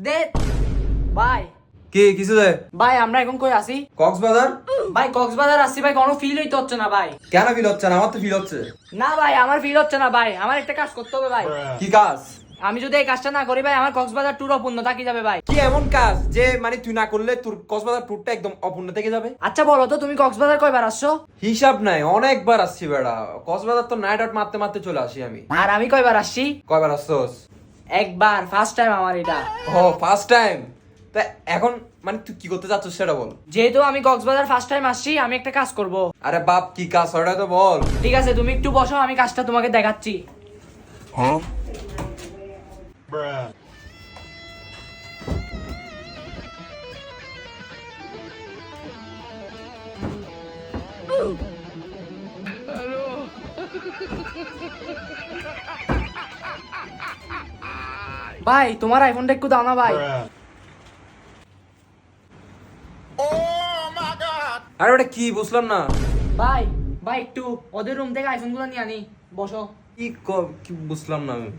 দে ভাই। কি কিছু দে ভাই আমরা এখন কই আসি? কক্সবাজার। ভাই কক্সবাজার আসছি ভাই, কোনো ফিল হইতে হচ্ছে না ভাই। কেন ফিল হচ্ছে না? আমার তো ফিল হচ্ছে। না ভাই আমার ফিল হচ্ছে না ভাই, আমার একটা কাজ করতে হবে ভাই। কি কাজ? আমি যদি এই কাজটা না করি ভাই আমার কক্সবাজার ট্যুর অপূর্ণ থাকি যাবে ভাই। কি এমন কাজ যে মানে তুই না করলে তোর কক্সবাজার ট্যুরটা একদম অপূর্ণ থেকে যাবে? আচ্ছা বলো তো তুমি কক্সবাজার কয়বার আসছো? হিসাব নাই, অনেকবার আসছি বেড়া। কক্সবাজার তো নাইট আউট মারতে মারতে চলে আসি আমি। আর আমি কয়বার আসছি? কয়বার আসছোস? একবার, ফার্স্ট টাইম আমার এটা। ও ফার্স্ট টাইম। তা এখন মানে তুই কি করতে যাচ্ছিস সেটা বল। যেহেতু আমি কক্সবাজার ফার্স্ট টাইম আসছি, আমি একটা কাজ করব। আরে বাপ কি কাজ ওটা তো বল। ঠিক আছে তুমি একটু বসো, আমি কাজটা তোমাকে দেখাচ্ছি। ভাই তোমার আইফোনটা একটু দাও না ভাই। আরে ওটা কি বুঝলাম না। ভাই ভাই একটু ওদের রুম থেকে আইফোন গুলো নিয়ে আনি, বসো। কি বুঝলাম না আমি।